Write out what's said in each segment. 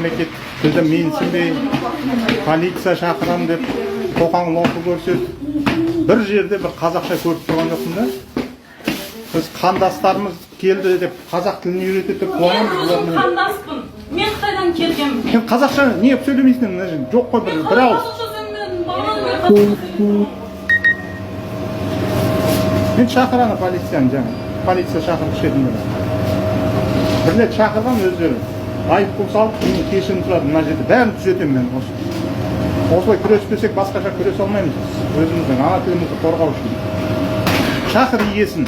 мемлекет тілді менсінбей полиция шақырам деп қоқан лоқы көрсетіп бір жерде бір қазақша көріп тұрған жоқпын да. Біз қандастарымыз келді деп қазақ тілін үйретіп қуанамыз. Мен қандаспын. Мен Қытайдан келгенмін. Сен қазақша не сөйлемейсің мына жерде? Жоқ қой бір ауыз. Мен шақыраны полицияны жаңа. Полиция шақырып шетінде. Бір рет шақырған өздері. Айыппұл салып, мен кешірім сұрады мына жерде. Бәрін түзетемін мен осы. Осылай күреспесек басқаша күресе алмаймыз. Өзіміздің ана тілімізді қорғау үшін. Шақыр иесін.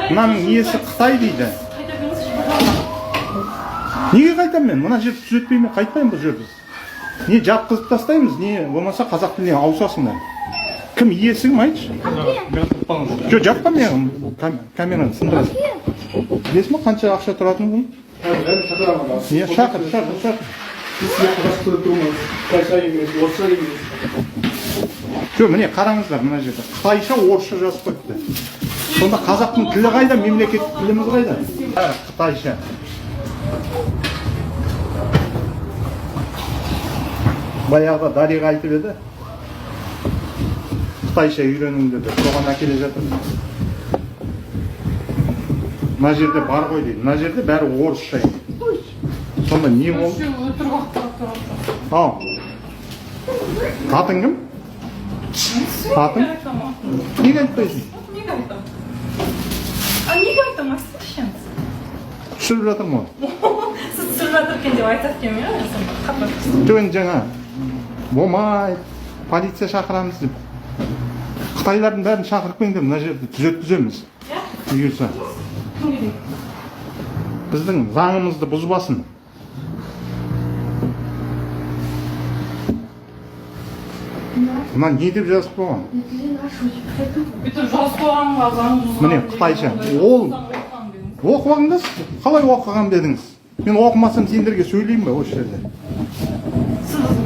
Мынаның иесі Қытай дейді. Неге қайтамын мен? Мына жерді түзетпеймін, қайтпаймын бұл жерді. Не жапқызып тастаймыз, не болмаса қазақ тіліне ауысасыңдар. Кім иесі кім айтшы? Жоқ, жаппа мен камераны сындырасың. Білесің ба қанша ақша тұратынын бұл? Шақыр. Жоқ, міне қараңыздар мына жерде. Қытайша, орысша жазып қойыпты. Сонда қазақтың тілі қайда, мемлекеттік тіліміз қайда? Қытайша. Баяғыда Дариға айтып еді. Қытайша үйреніңдер деп, соған әкеле жатыр. Мына жерде бар ғой дейді. Мына жерде бәрі орысша. Сонда не болды? Атың кім? Атың? Неге айтпайсың? Неге айтамын? Түсіріп жатыр ма? Сіз түсіріп жатыр екен деп айтады екен мен. Жоқ, жаңа болмай полиция шақырамыз деп. Қытайлардың бәрін шақырып келіңдер, мына жерді түзетеміз. Бұйырса. Біздің заңымызды бұзбасын. Мына не деп жазып қойған? Міне Қытайша. Ол оқығандыз? Қалай оқыған дедіңіз? Мен оқымасам сендерге сөйлеймін бе осы жерде?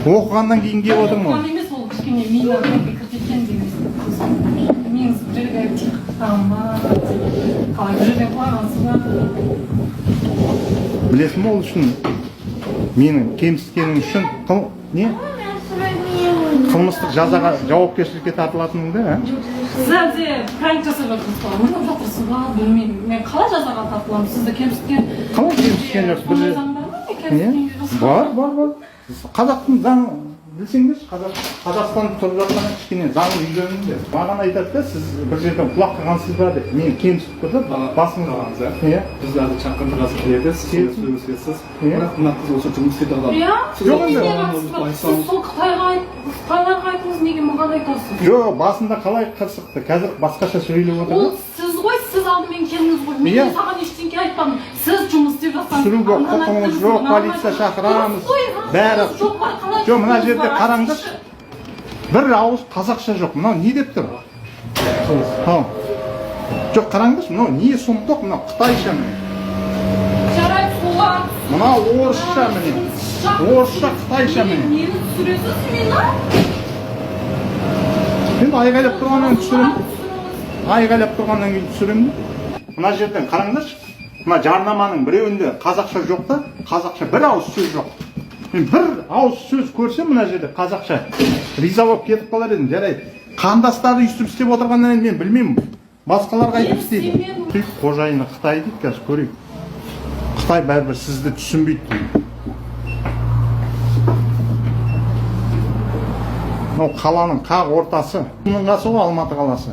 Оқығаннан кейін келіп отырмын ғой. Емес ол кішкене миына кіртеткен дегеніз. Мен жерге тиққанма. Қалай бір жерден қойғансыз ба? Білесің ол үшін менің кемсіткенім үшін не? Қылмыстық жазаға жауапкершілікке тартылатыныңды, ә? Сіз әлде пранк жасап жатырсыз ба? Ойлап жатырсыз ба? Білмеймін. Мен қалай жазаға тартыламын? Сізді кемсіткен... Қалай кемсіткен жоқсыз? Бар. Қазақтың заңы білсеңдерші, Қазақстан тұрып жатқан кішкене заңын үйреніңдер. Маған айтады да, сіз бір жерден құлақ қағансыз ба деп. Мен кемсітіп көрді, басыңызға. Біз әлі шақыртырғасы келеді, сіз сөйлесесіз. Бірақ мына қыз осы жұмыс істеп алады. Жоқ, сіз сол Қытайларға айтыңыз, неге маған айтасыз? Жоқ, басында қалай қырсықты, қазір басқаша сөйлеп отыр. Ол сіз ғой, сіз алдымен келдіңіз ғой. Мен саған ештеңке айтпадым. Сіз жұмыс істеп жатсаңыз. Түсіруге құқығыңыз жоқ, полиция шақырамыз. Бәрі. Жоқ, мына жерде қараңызшы. Бір ауыз қазақша жоқ. Мынау не деп тұр? Жоқ, қараңызшы, мынау не сұмдық, мынау Қытайша міне. Жарайды, соған. Мынау орысша міне. Орысша, Қытайша міне. Нені түсіресіз мені? Мен айғайлап тұрғаннан түсірем. Айғайлап тұрғаннан кейін түсірем. Мына жерден қараңызшы. Мына жарнаманың біреуінде қазақша жоқ та, қазақша бір ауыз сөз жоқ. Мен бір ауыз сөз көрсем мына жерде қазақша риза болып кетіп қалар едім. Жарайды. Қандастарды үстіп істеп отырғаннан мен білмеймін. Басқаларға айтып істейді. Қожайыны Қытай дейді, қазір көрейік. Қытай бәрібір сізді түсінбейді дейді. Мынау қаланың қақ ортасы. Мұның қасы ғой Алматы қаласы.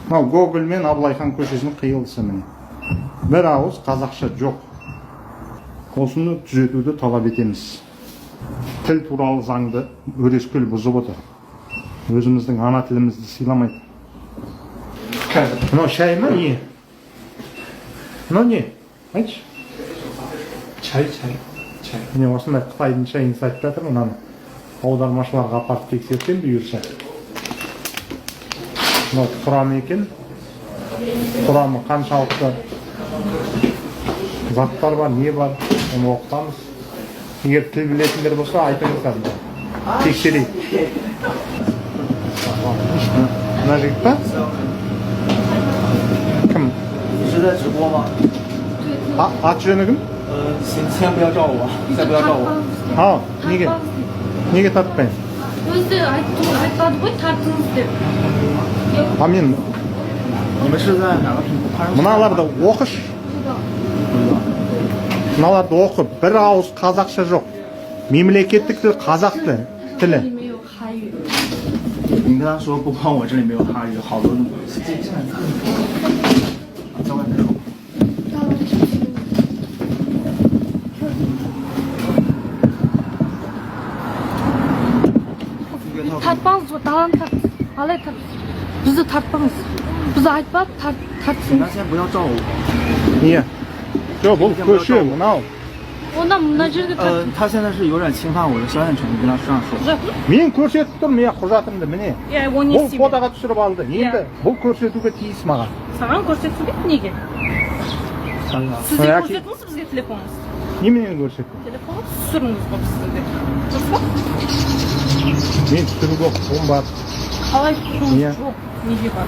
Мынау Гоголь мен Абылайхан көшесінің қиылысы міне. Бір ауыз қазақша жоқ. Осыны түзетуді талап етеміз. Тіл туралы заңды өрескел бұзып отыр. Өзіміздің ана тілімізді сыйламайды. Мынау шай ма не? Мынау не? Айтшы. Чай. Міне осындай Қытайдың шайын сатып жатыр, мынаны аудармашыларға апарып тексертсем бұйырса. Мынау құрамы екен. Құрамы қаншалықты заттар бар, не бар, оны оқытамыз. Егер тіл білетіндер болса, айтыңыздар. Тексерейік. Мына жігіт па? Кім? Ат жөні кім? 先不要照我，先不要照我。 Ал, неге? Неге тартпайсың? өзі айтады ғой тартыңыз деп. А мен 你们是在哪个平台？ мыналарды оқыш. Мыналарды оқы. Бір ауыз қазақша жоқ. Мемлекеттік тіл қазақ тілі. 里面有韩语。你跟他说不光我这里没有哈语，好多人现在在外面说。 Тартпаңыз, даланы тарт. Алай тарт. Бізді тартпаңыз. Біз айтпады, тартсын. 那先不要照我。 Не? Жоқ, бұл көше, мынау. Онда мына жерге тарт. 他现在是有点侵犯我的肖像权，你跟他这样说。 Мен көрсетіп тұрмын, иә, құжатымды, міне. Я его не Бұл себе. фотоға түсіріп алды. Енді бұл көрсетуге тиіс маған. Саған көрсетілмейді неге? Сізде Яки- көрсетіңіз бізге телефоныңыз. Неменені көрсеттің? Телефоныңыз түсіріңіз бұл сізде. Дұрыс па? Мен түсіруге құқығым бар. Қалай түсіріңіз Иә. жоқ? Неге бар?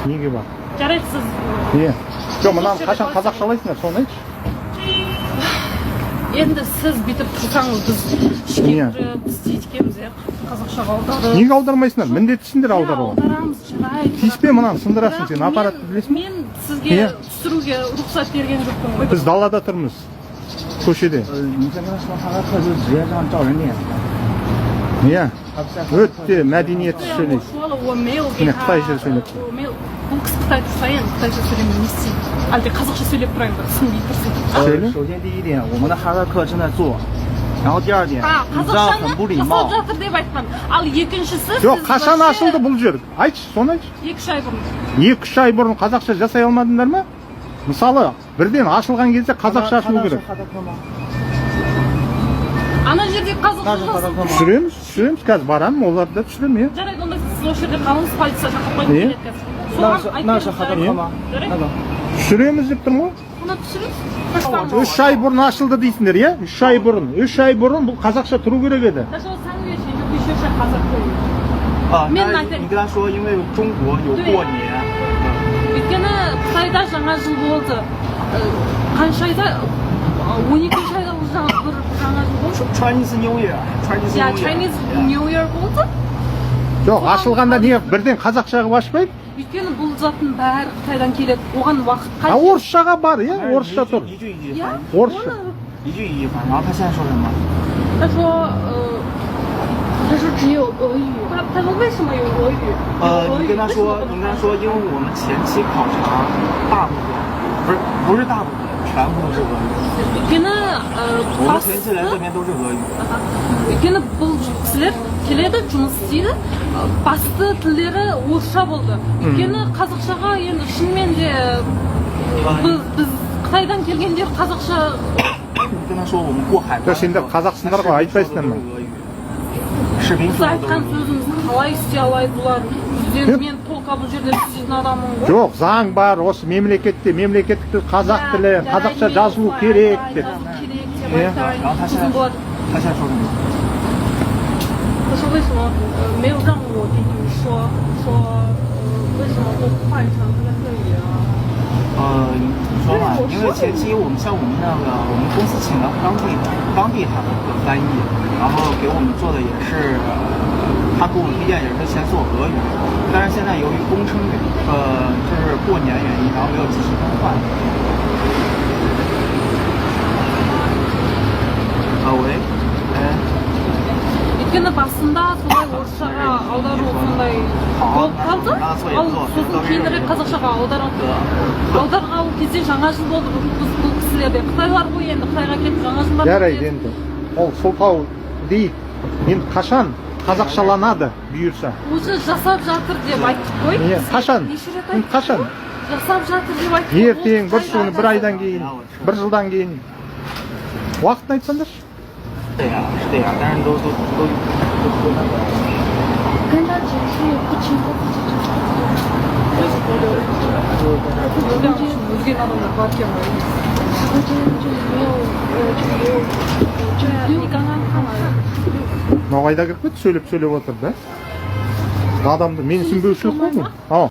Неге бар? Жарайды сіз. Не? Жоқ, мынаны қашан қазақшалайсыңдар, соны айтшы. Енді сіз бүйтіп тұрсаңыз біз Иә. біз дейткеміз, иә. Қазақшаға аударып. Неге аудармайсыңдар? Міндеттісіңдер Иә, аударуға. аударамыз, жарайды. Тиіспе мынаны сындырасың сен, Бірақ аппаратты білесің. мен сізге Иә. түсіруге рұқсат берген жоқпын ғой. Біз далада тұрмыз. Көшеде. 你先跟他说，哈萨克就直接这样照人脸。 Иә. Өте мәдениетті 我 сөйлейді. 说了，我没有给 Міне 他， қытайша сөйлеп тұр. 我没有，бұл кісі қытайша тұрсайын, қытайша сөйлемей не істейді? Әлде қазақша сөйлеп тұрайын ба? Түсінбей тұрсың. 谁呢？首先第一点，我们的哈萨克正在做，然后第二点，你这样很不礼 жасап 貌。 жатыр деп айтқан. Ал екіншісі Жоқ, сіз қашан вообще ашылды бұл жер? Айтшы, соны айтшы. 2-3 ай бұрын. 2-3 ай бұрын қазақша жасай алмадыңдар ма? Мысалы, бірден ашылған кезде қазақша ашылу керек. 哈萨克吗？ Ана жерде қазақша жазылған. Түсіреміз, түсіреміз. Қазір барамын, оларды түсіремін, иә. Жарайды, онда сіз осы жерде қалыңыз, полиция шақырып қойып Не? келеді қазір. 那是哈萨克吗？ Жарайды. 那个。 Түсіреміз деп тұрмын ғой. Оны түсіріңіз. 3 ай бұрын ашылды дейсіңдер, иә? 3 ай бұрын. 3 ай бұрын бұл қазақша тұру керек еді. Даже вот сам видишь, я еще сейчас қазақ. 啊，面那南你跟他说，因为中国有过年。 өйткені қытайда жаңа жыл болды. Қанша айда? 12 айда бір жаңа жыл болды. Chinese New Year. Chinese Я New Year. Chinese New Year болды. Жоқ, ашылғанда не бірден қазақша қылып ашпайды? өйткені бұл заттың бәрі Қытайдан келеді. Оған уақыт А қажет. орысшаға бар, иә? Орысша тұр. 一句一句 Я 翻译， орысша. 一句一句翻译。然后他现在说什么？他说只有俄语。他说为什么有俄语？你跟他说，因为我们前期考察大部分，不是大部分，全部都是俄语。 өйткені 我们前期来这边都是俄语。 өйткені бұл кісілер келеді, жұмыс істейді. Басты тілдері орысша болды. өйткені қазақшаға енді шынымен де біз Қытайдан келгендер қазақша 你跟他说我们过海关。 жоқ, сендер қазақсыңдар ғой, айтпайсыңдар ма? 视频 біз айтқан сөзімізді қалай істей алайды бұлар? Мен толқа бұл жерде істейтін адаммын ғой. Жоқ, заң бар, осы мемлекетте, мемлекеттік тіл қазақ тілі, қазақша жазылу керек деп. 然后他现在说什么？ 他说为什么没有让我给你们说为什么不换成那个语啊？你说嘛，因为前期我们像我们那个，我们公司请了当地哈萨克翻译，然后给我们做的也是，他给我们推荐也是先做俄语，但是现在由于工程就是过年原因，然后没有及时更换。喂，哎。 өйткені басында солай орысшаға аудару сондай болып қалды. Ал сосын кейінірек қазақшаға аударған кезде жаңа жыл болды бұл кісілерде. Қытайлар ғой енді Қытайға кетіп жаңа жылдар. Жарайды енді. Ол сылтау дейді. Енді қашан қазақшаланады бұйырса? Уже жасап жатыр деп айттық қой. Не, қашан? Неше рет айттық? Қашан? Жасап жатыр деп айттық. Ертең, бір жылдан, бір айдан кейін, бір жылдан кейін. Уақытын айтсаңдаршы. 是的呀，是的呀，但是都那个。跟他解释也不清楚。你刚刚看了。 Ноғайда кіріп кетті, сөйлеп отыр да. Адамды менсінбеушілік қой бұл.